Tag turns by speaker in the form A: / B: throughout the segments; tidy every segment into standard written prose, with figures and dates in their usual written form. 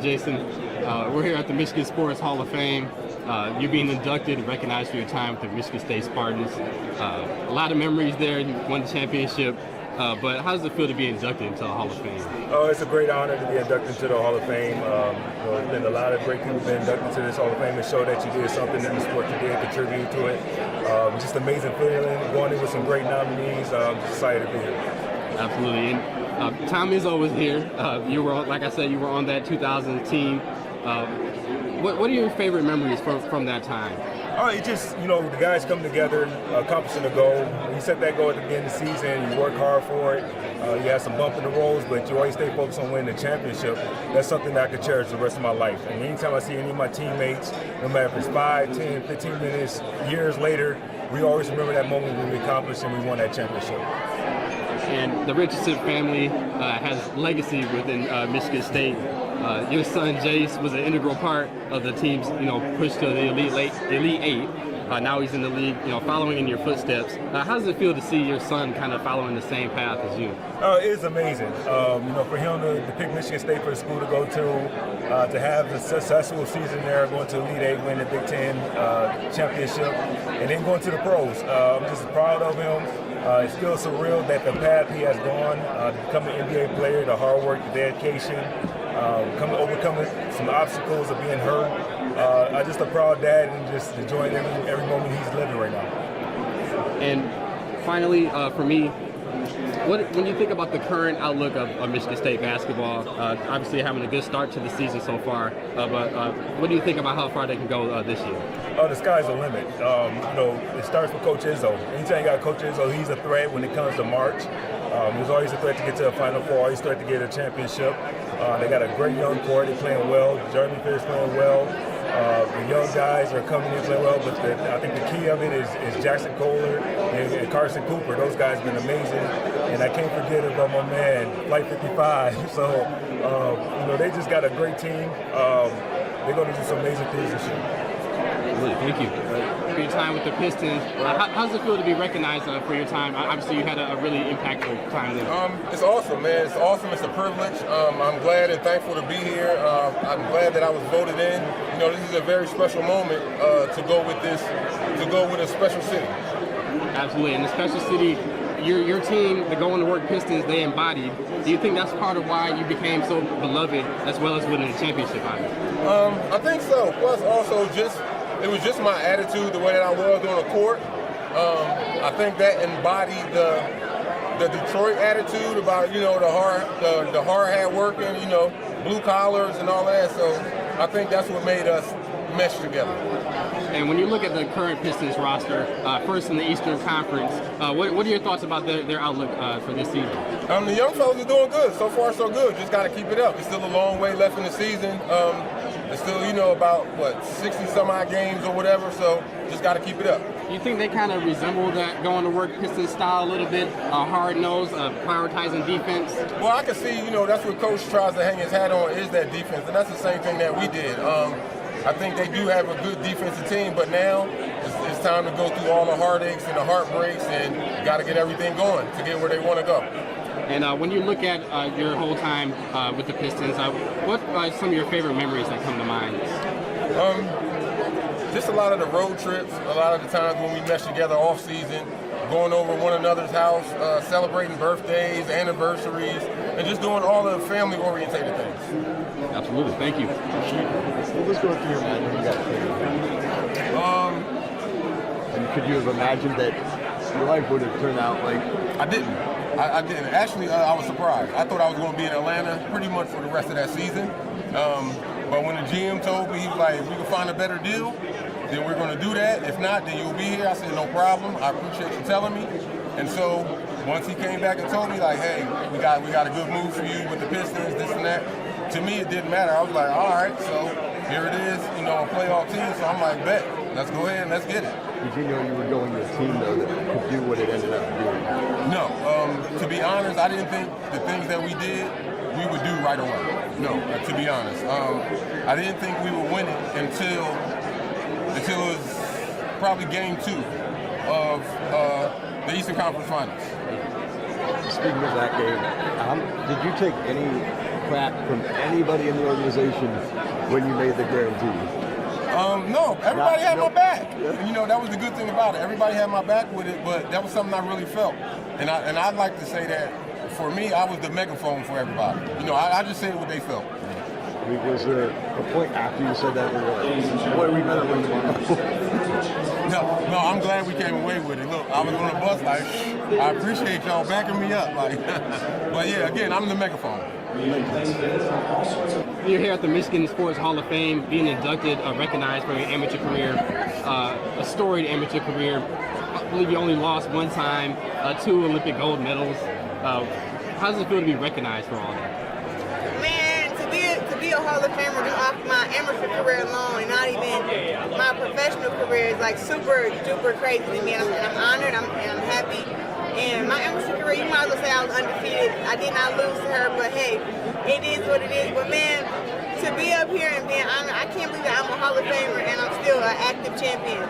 A: Jason. We're here at the Michigan Sports Hall of Fame. You're being inducted and recognized for your time with the Michigan State Spartans. A lot of memories there. You won the championship. But how does it feel to be inducted into the Hall of Fame?
B: Oh, it's a great honor to be inducted into the Hall of Fame. There's been a lot of great people been inducted into this Hall of Fame and show that you did something in the sport you did, contribute to it. Just amazing feeling, going in with some great nominees. I'm just excited to be here.
A: Absolutely. And Tom Izzo was here. You were, like I said, you were on that 2000 team. What are your favorite memories from that time?
B: Oh, it just, the guys come together, accomplishing a goal. When you set that goal at the beginning of the season, you work hard for it. You have some bump in the roads, but you always stay focused on winning the championship. That's something that I could cherish the rest of my life. And anytime I see any of my teammates, no matter if it's 5, 10, 15 minutes, years later, we always remember that moment when we accomplished and we won that championship.
A: And the Richardson family has legacy within Michigan State. Your son Jace was an integral part of the team's, push to the Elite Eight. Now he's in the league, following in your footsteps. How does it feel to see your son kind of following the same path as you?
B: It's amazing. For him to pick Michigan State for the school to go to have a successful season there, going to Elite Eight, win the Big Ten championship, and then going to the pros. I'm just proud of him. It's still surreal that the path he has gone to become an NBA player, the hard work, the dedication, overcoming some obstacles of being hurt. I'm just a proud dad and just enjoying every moment he's living right now.
A: And finally, for me, when you think about the current outlook of Michigan State basketball, obviously having a good start to the season so far, but what do you think about how far they can go this year?
B: The sky's the limit. It starts with Coach Izzo. Anytime you got Coach Izzo, he's a threat when it comes to March. There's always a threat to get to the Final Four, always a threat to get a championship. They got a great young core. They're playing well. Jeremy Pierce playing well. The young guys are coming in playing well, but I think the key of it is Jackson Kohler and Carson Cooper. Those guys have been amazing, and I can't forget about my man, Flight 55. So, they just got a great team. They're going to do some amazing things this year.
A: Thank you for your time with the Pistons. How does it feel to be recognized for your time? Obviously, you had a really impactful time there.
C: It's awesome, man. It's awesome. It's a privilege. I'm glad and thankful to be here. I'm glad that I was voted in. This is a very special moment to go with a special city.
A: Absolutely, and the special city. Your team, the Going to Work Pistons, they embodied. Do you think that's part of why you became so beloved, as well as winning a championship on it?
C: I think so. Plus, also, it was just my attitude, the way that I was on the court. I think that embodied the Detroit attitude about the hard working, blue collars and all that. So I think that's what made us mesh together.
A: And when you look at the current Pistons roster, first in the Eastern Conference, what are your thoughts about their outlook for this season?
C: The young fellas are doing good. So far, so good. Just got to keep it up. It's still a long way left in the season. It's still, about, 60-some-odd games or whatever, so just got to keep it up.
A: You think they kind of resemble that Going to Work Pistons style a little bit, hard-nosed, prioritizing defense?
C: Well, I can see, that's what Coach tries to hang his hat on is that defense, and that's the same thing that we did. I think they do have a good defensive team, but now it's time to go through all the heartaches and the heartbreaks and got to get everything going to get where they want to go.
A: And when you look at your whole time with the Pistons, what are some of your favorite memories that come to mind?
C: Just a lot of the road trips, a lot of the times when we meshed together off season, going over one another's house, celebrating birthdays, anniversaries, and just doing all the family-orientated things.
A: Absolutely. Thank you.
D: What was going through your mind when you got picked? And could you have imagined that your life would have turned out like...
C: I didn't. I didn't. Actually, I was surprised. I thought I was going to be in Atlanta pretty much for the rest of that season. But when the GM told me, he was like, if we can find a better deal, then we're going to do that. If not, then you'll be here. I said, no problem. I appreciate you telling me. And so once he came back and told me, like, hey, we got a good move for you with the Pistons, this and that, to me, it didn't matter. I was like, all right, so here it is, a playoff team. So I'm like, bet, let's go ahead and let's get it.
D: Did you know you were going to a team, though, that could do what it ended up doing?
C: No. To be honest, I didn't think the things that we did, we would do right away. No, to be honest. I didn't think we would win it until it was probably game 2 of the Eastern Conference Finals.
D: Speaking of that game, did you take any crap from anybody in the organization when you made the guarantee?
C: No, everybody had my back. You know, that was the good thing about it. Everybody had my back with it, but that was something I really felt. And I'd like to say that for me, I was the megaphone for everybody. You know, I just said what they felt.
D: Was there a point after you said that where you're like, boy, we better win tomorrow?
C: No, I'm glad we came away with it. Look, I was on the bus like, I appreciate y'all backing me up. Like, but yeah, again, I'm the megaphone.
A: You're here at the Michigan Sports Hall of Fame, being inducted, recognized for your amateur career, a storied amateur career. I believe you only lost one time, 2 Olympic gold medals. How does it feel to be recognized for all that?
E: Man, to be a Hall of Famer just off my amateur career alone, and not even my professional career, is like super duper crazy to me. And I'm honored. I'm happy. And my amateur career, you might as well say I was undefeated. I did not lose to her, but hey, it is what it is. But man, to be up here and being honored, I can't believe that I'm a Hall of Famer and I'm still an active champion.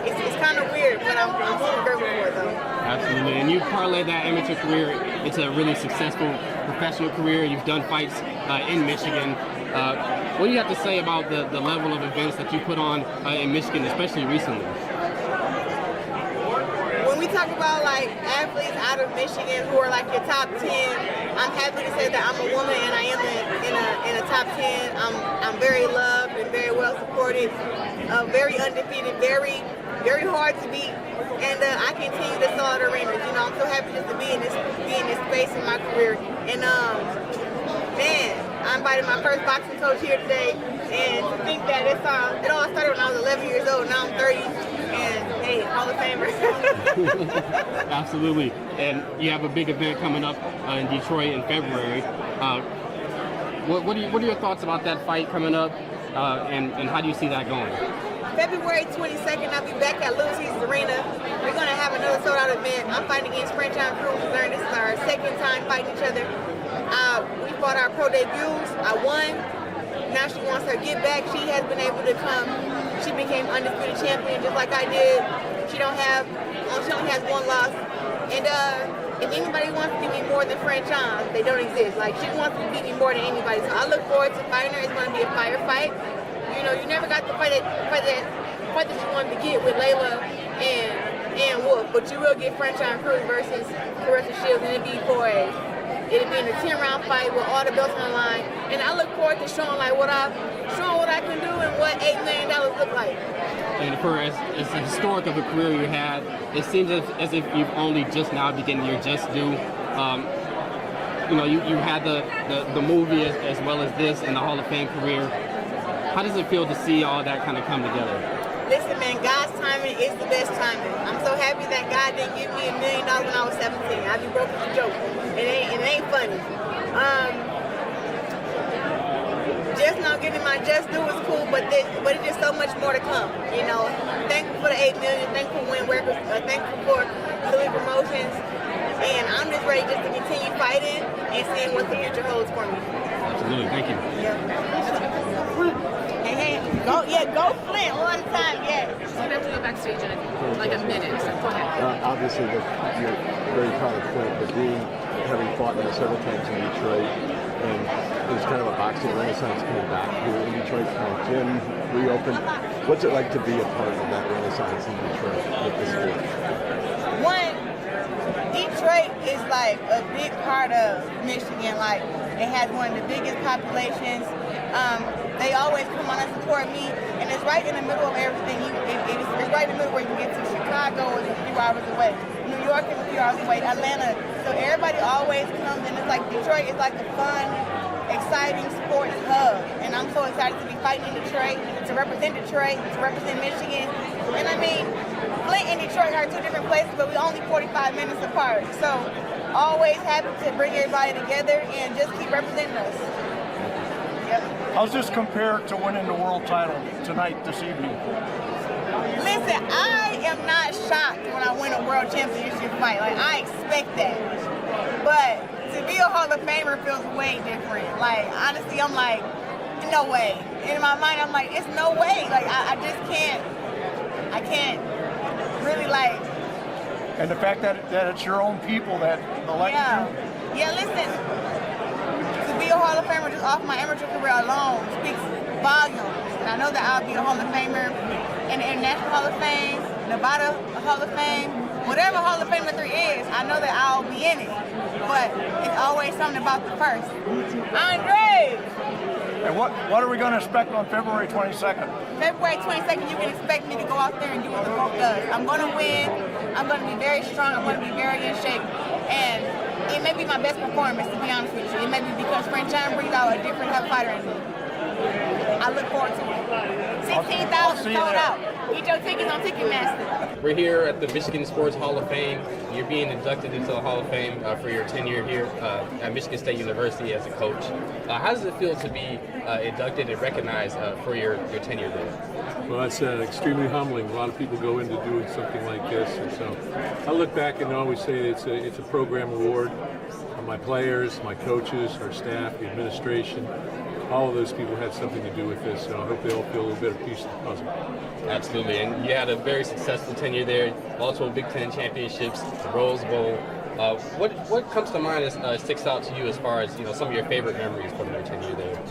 E: It's kind of weird, but I'm super grateful for it though.
A: Absolutely, and you parlayed that amateur career into a really successful professional career. You've done fights in Michigan. What do you have to say about the level of events that you put on in Michigan, especially recently?
E: When we talk about like athletes out of Michigan who are like your top 10, I'm happy to say that I'm a woman and I am in a top 10. I'm very loved and very well supported, very undefeated, very hard to beat, and I continue to sell out arenas. You know, I'm so happy just to be in this space in my career. And man, I invited my first boxing coach here today, and to think that it all started when I was 11 years old. Now I'm 30. And hey, Hall of Famer.
A: Absolutely. And you have a big event coming up in Detroit in February. What are your thoughts about that fight coming up, and how do you see that going?
E: February 22nd, I'll be back at Little Caesars Arena. We're going to have another sold-out event. I'm fighting against Franchise Cruz. This is our second time fighting each other. We fought our pro debuts. I won. Now she wants her get back. She has been able to come. She became undisputed champion just like I did. She only has one loss. And if anybody wants to beat me more than Franchise, they don't exist. Like, she wants to beat me more than anybody. So I look forward to fighting her. It's going to be a firefight. You know, you never got the fight that you wanted to get with Layla and Wolf, but you will get Franchise Cruz versus Claressa Shields, and it'll be in a 10-round fight with all the belts on the line. And I look forward to showing what I can do and what $8 million look like.
A: And for as historic of a career you had, it seems as if you've only just now beginning your just due. You know, you had the movie as well as this and the Hall of Fame career. How does it feel to see all that kind of come together?
E: Listen, man, God's timing is the best timing. I'm so happy that God didn't give me $1 million when I was 17. I'd be broke as a joke. It ain't funny. Just not getting my just due is cool, but it's just so much more to come. You know, thankful for the $8 million, thankful for Win Records, thankful for Philly Promotions, and I'm just ready just to continue fighting and seeing what the future holds for me.
A: Absolutely, thank you.
E: Yeah. Hey, go Flint one time, yeah.
F: We're gonna have to go backstage in like a minute, so go ahead.
D: Obviously, you're very proud of Flint, but having fought there several times in Detroit, and there's kind of a boxing renaissance coming back here in Detroit. Gym reopened. What's it like to be a part of that renaissance in Detroit with the sport?
E: One, Detroit is like a big part of Michigan. Like, it has one of the biggest populations. They always come on and support me, and it's right in the middle of everything. It's right in the middle where you can get to. Chicago is a few hours away. New York is a few hours away. Atlanta. So everybody always comes, and it's like Detroit is like a fun, exciting sports hub. And I'm so excited to be fighting in Detroit, to represent Michigan. And I mean, Flint and Detroit are two different places, but we're only 45 minutes apart. So always happy to bring everybody together and just keep representing us. Yep.
G: How's this compare to winning the world title tonight, this evening?
E: Listen, I am not shocked when I win a world championship fight. Like, I expect that. But to be a Hall of Famer feels way different. Like, honestly, I'm like, no way. In my mind, I'm like, it's no way. Like, I just can't. I can't really, like.
G: And the fact that it's your own people that elect you.
E: Yeah, listen. To be be a Hall of Famer just off my amateur career alone speaks volumes. And I know that I'll be a Hall of Famer in the International Hall of Fame, Nevada Hall of Fame, whatever Hall of Famer 3 is, I know that I'll be in it. But it's always something about the first. Andre!
G: And what are we going to expect on February 22nd?
E: February 22nd, you can expect me to go out there and do what the vote does. I'm going to win. I'm going to be very strong. I'm going to be very in shape. And it may be my best performance, to be honest with you. It may be because Franchise brings out a different type of fighter in me. I look forward to it. 16,000 sold out. Get your tickets on Ticketmaster.
A: We're here at the Michigan Sports Hall of Fame. You're being inducted into the Hall of Fame for your tenure here at Michigan State University as a coach. How does it feel to be inducted and recognized for your tenure there?
H: Well, that's extremely humbling. A lot of people go into doing something like this, and so I look back and always say it's a program award. My players, my coaches, our staff, the administration, all of those people had something to do with this, so I hope they all feel a little bit of piece of the puzzle.
A: Absolutely, and you had a very successful tenure there, multiple Big Ten championships, the Rose Bowl. What comes to mind as sticks out to you as far as some of your favorite memories from your tenure there?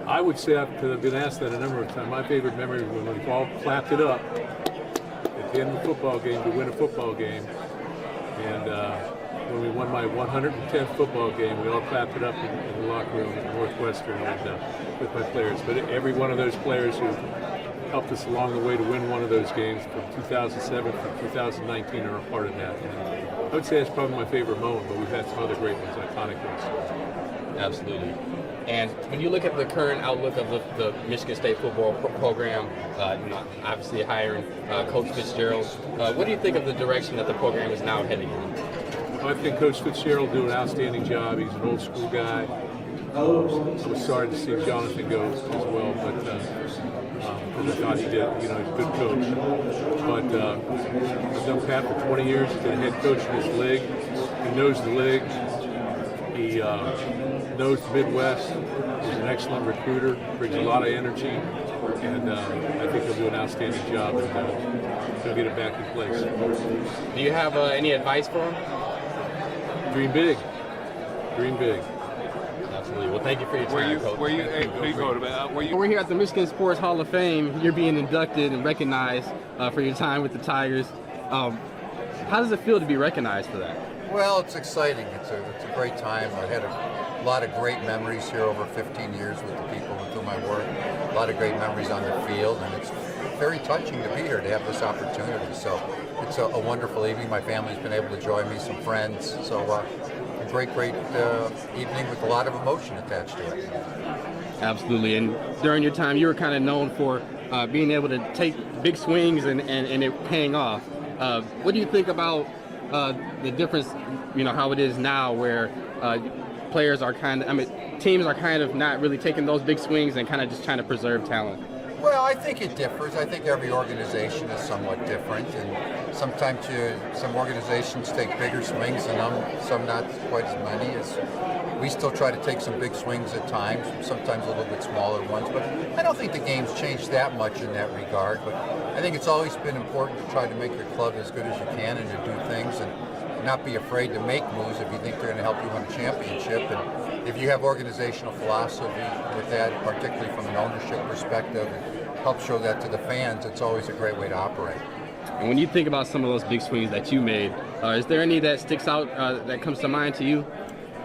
H: I would say, because I've been asked that a number of times, my favorite memory was when we all clapped it up at the end of the football game to win a football game, and when we won my 110th football game, we all clapped it up in the locker room at Northwestern with my players. But every one of those players who helped us along the way to win one of those games from 2007 to 2019 are a part of that. And I would say that's probably my favorite moment, but we've had some other great ones, iconic ones.
A: Absolutely. And when you look at the current outlook of the Michigan State football program, obviously hiring Coach Fitzgerald, what do you think of the direction that the program is now heading in?
H: I think Coach Fitzgerald did an outstanding job. He's an old school guy. I was sorry to see Jonathan go as well, but because I thought he did, he's a good coach. But I've known Pat for 20 years. He's been a head coach in this league. He knows the league. He knows the Midwest. He's an excellent recruiter. Brings a lot of energy, and I think he'll do an outstanding job and he'll get it back in place.
A: Do you have any advice for him?
H: Dream big. Dream big.
A: Absolutely. Well, thank you for your time, Coach.
I: We're
A: here at the Michigan Sports Hall of Fame. You're being inducted and recognized for your time with the Tigers. How does it feel to be recognized for that?
I: Well, it's exciting. It's a great time. I've had a lot of great memories here over 15 years with the people with whom I work. A lot of great memories on the field, and it's very touching to be here to have this opportunity. So it's a wonderful evening. My family's been able to join me, some friends. So a great evening with a lot of emotion attached to it.
A: Absolutely. And during your time, you were kind of known for being able to take big swings and it paying off. What do you think about the difference, how it is now where players are teams are kind of not really taking those big swings and kind of just trying to preserve talent?
I: Well, I think it differs. I think every organization is somewhat different, and sometimes some organizations take bigger swings and some not quite as many. We still try to take some big swings at times, sometimes a little bit smaller ones, but I don't think the game's changed that much in that regard. But I think it's always been important to try to make your club as good as you can and to do things and not be afraid to make moves if you think they're going to help you win a championship. And if you have organizational philosophy with that, particularly from an ownership perspective, and help show that to the fans, it's always a great way to operate.
A: And when you think about some of those big swings that you made, is there any that sticks out that comes to mind to you?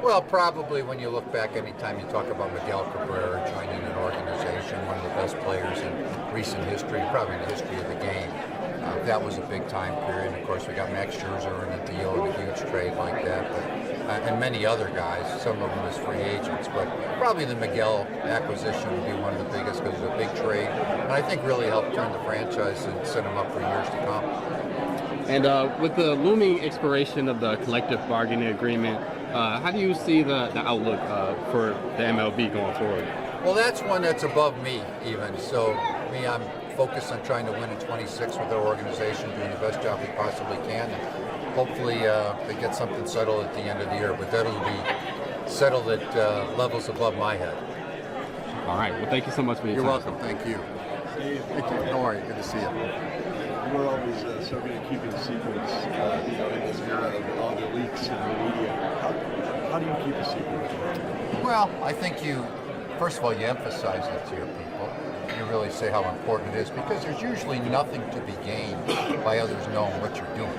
I: Well, probably when you look back, anytime you talk about Miguel Cabrera joining an organization, one of the best players in recent history, probably in the history of the game, that was a big time period. And of course, we got Max Scherzer in a deal and a huge trade like that, and many other guys, some of them as free agents. But probably the Miguel acquisition would be one of the biggest because it was a big trade, and I think really helped turn the franchise and set them up for years to come.
A: And with the looming expiration of the collective bargaining agreement, how do you see the outlook for the MLB going forward?
I: Well, that's one that's above me even. So I'm focused on trying to win in 26 with our organization, doing the best job we possibly can. And hopefully they get something settled at the end of the year, but that'll be settled at levels above my head.
A: All right. Well, thank you so much for your time.
I: You're welcome. Thank you. Thank you. Don't worry. Good to see you.
D: We're always so good at keeping secrets, in this era of all the leaks and the media. How do you keep a secret?
I: Well, I think first of all, you emphasize it to your people. You really say how important it is because there's usually nothing to be gained by others knowing what you're doing.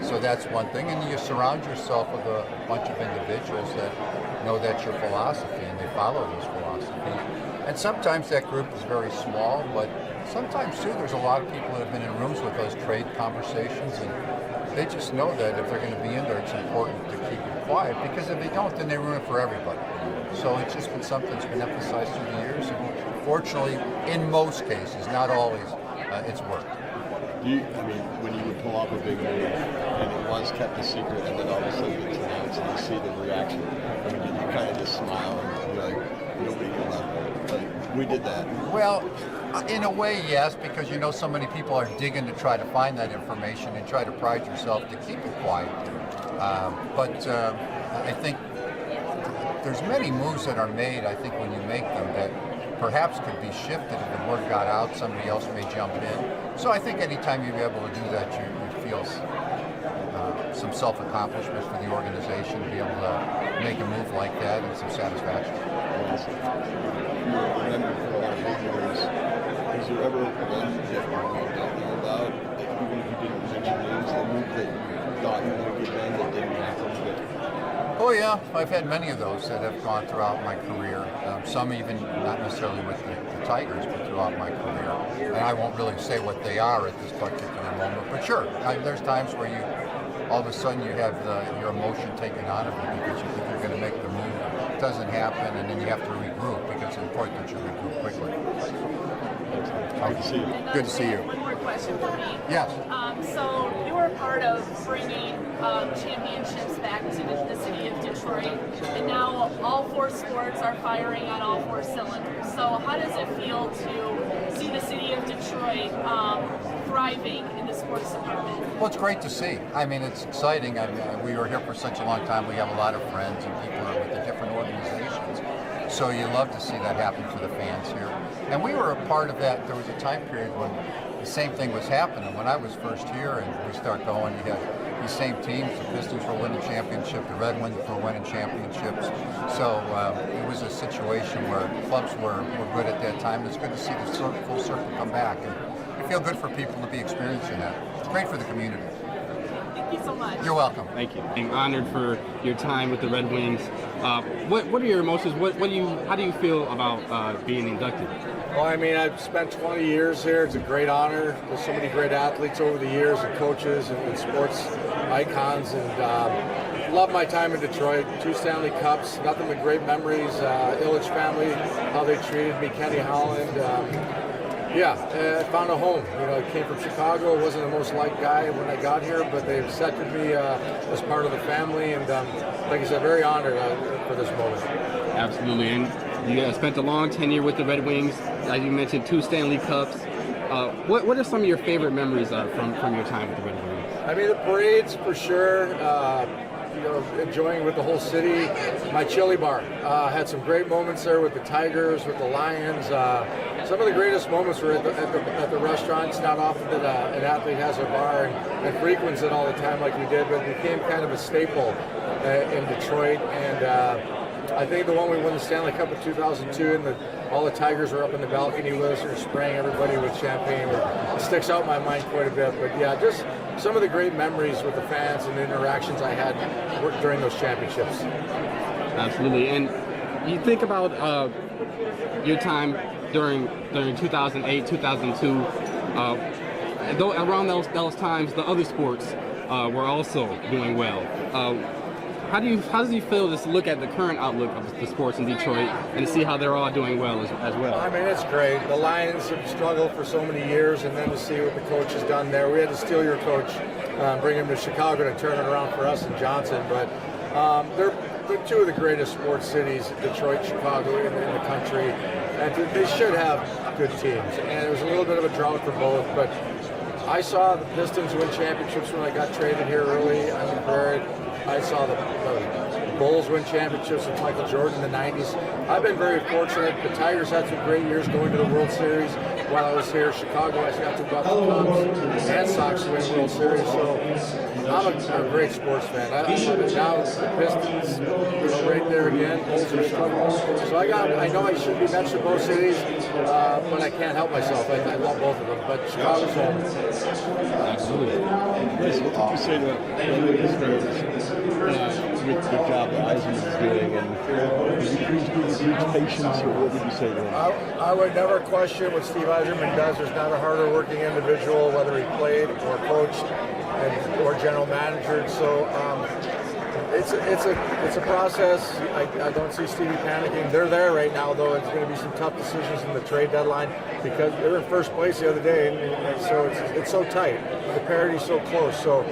I: So that's one thing, and you surround yourself with a bunch of individuals that know that's your philosophy and they follow those philosophies. And sometimes that group is very small, but sometimes too there's a lot of people that have been in rooms with those trade conversations, and they just know that if they're going to be in there, it's important to keep it quiet, because if they don't, then they ruin it for everybody. So it's just been something that's been emphasized through the years, and fortunately, in most cases, not always, it's worked.
D: When you would pull off a big move and it was kept a secret and then all of a sudden it's announced and you see the reaction, did you kind of just smile and be like, nobody can laugh? Like, we did that.
I: Well, in a way, yes, because so many people are digging to try to find that information and try to pride yourself to keep it quiet. But I think there's many moves that are made, I think, when you make them that perhaps could be shifted if the word got out, somebody else may jump in. So I think anytime you're able to do that, you feel some self-accomplishment for the organization to be able to make a move like that and some satisfaction.
D: You're remembered for a lot of big moves. Is there ever one that you don't know about, even if you didn't mention names, the move that you thought you wanted to get done that didn't happen?
I: Oh yeah, I've had many of those that have gone throughout my career. Some even not necessarily with the Tigers, but throughout my career. And I won't really say what they are at this particular moment. But sure, there's times where all of a sudden you have your emotion taken out of you because you think you're going to make the move. It doesn't happen, and then you have to regroup because it's important that you regroup quickly.
D: Good to see you.
I: Good to see you.
F: One more question for me.
I: Yes.
F: So you were part of bringing championships back to the city of Detroit, and now all four sports are firing on all four cylinders. So how does it feel to see the city of Detroit thriving in the sports department?
I: Well, it's great to see. I mean, it's exciting. We were here for such a long time. We have a lot of friends and people with the different organizations. So you love to see that happen for the fans here. And we were a part of that. There was a time period when the same thing was happening. When I was first here and we start going, you had these same teams. The Pistons were winning championship. The Red Wings were winning championships. So it was a situation where clubs were good at that time. It's good to see the full circle come back. And I feel good for people to be experiencing that. It's great for the community.
F: Thank you so much.
I: You're welcome.
A: Thank you. I'm honored for your time with the Red Wings. What are your emotions? How do you feel about being inducted?
G: Well, I mean, I've spent 20 years here. It's a great honor. There's so many great athletes over the years and coaches and sports icons, and love my time in Detroit. 2 Stanley Cups, nothing but great memories. Illich family, how they treated me, Kenny Holland. I found a home. I came from Chicago. Wasn't the most liked guy when I got here, but they accepted me as part of the family, and like I said, very honored for this moment.
A: Absolutely, and you spent a long tenure with the Red Wings. As you mentioned, 2 Stanley Cups. What are some of your favorite memories from your time with the Red Wings?
G: I mean, the parades for sure. Enjoying with the whole city. My chili bar had some great moments there with the Tigers, with the Lions. Some of the greatest moments were at the restaurant. It's not often that an athlete has a bar and frequents it all the time like we did, but it became kind of a staple in Detroit. And I think the one we won the Stanley Cup in 2002, and all the Tigers were up in the balcony with us, and spraying everybody with champagne. It sticks out in my mind quite a bit. But yeah, just some of the great memories with the fans and the interactions I had during those championships.
A: Absolutely, and you think about your time during 2008, 2002. Around those times, the other sports were also doing well. How does you feel to look at the current outlook of the sports in Detroit and to see how they're all doing well as well?
G: I mean, it's great. The Lions have struggled for so many years, and then to see what the coach has done there. We had to steal your coach, bring him to Chicago to turn it around for us in Johnson. But they're 2 of the greatest sports cities, Detroit, Chicago, in the country. And they should have good teams. And it was a little bit of a drought for both, but I saw the Pistons win championships when I got traded here early on the Prairie. I saw the Bulls win championships with Michael Jordan in the 90s. I've been very fortunate. The Tigers had some great years going to the World Series. While I was here, Chicago, I got to go out to Cubs and Sox to win World Series. So I'm a great sports fan. I love it. Now the Pistons, right there again. Bulls are struggling. So I know I should be next to both cities, but I can't help myself. I love both of them. But Chicago's home.
D: Absolutely. Chris, what did you say to the fans with the job that Eisenman is doing? And did you preach patience, or what did you say to them?
G: I would never question what Steve Eisenman does. There's not a harder working individual, whether he played or coached or general manager. So it's a process. I don't see Stevie panicking. They're there right now, though. It's going to be some tough decisions in the trade deadline because they're in first place the other day, and so it's so tight. The parity's so close. So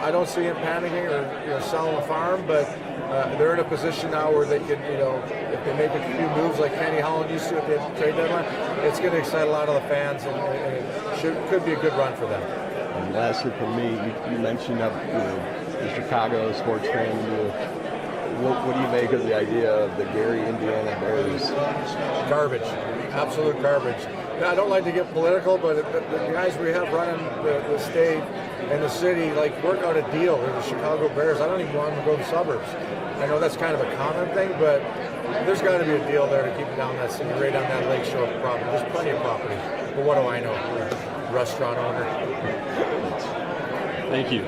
G: I don't see him panicking or selling the farm, but they're in a position now where they can, if they make a few moves like Kenny Holland used to at the trade deadline, it's going to excite a lot of the fans, and it could be a good run for them.
D: And lastly, for me, you mentioned the Chicago sports fan. What do you make of the idea of the Gary, Indiana Bears?
G: Garbage, absolute garbage. I don't like to get political, but the guys we have running the state and the city work out a deal with the Chicago Bears. I don't even want them to go to the suburbs. I know that's kind of a common thing, but there's got to be a deal there to keep it down that city, right down that lakeshore property. There's plenty of property. But what do I know? Restaurant owner.
A: Thank you.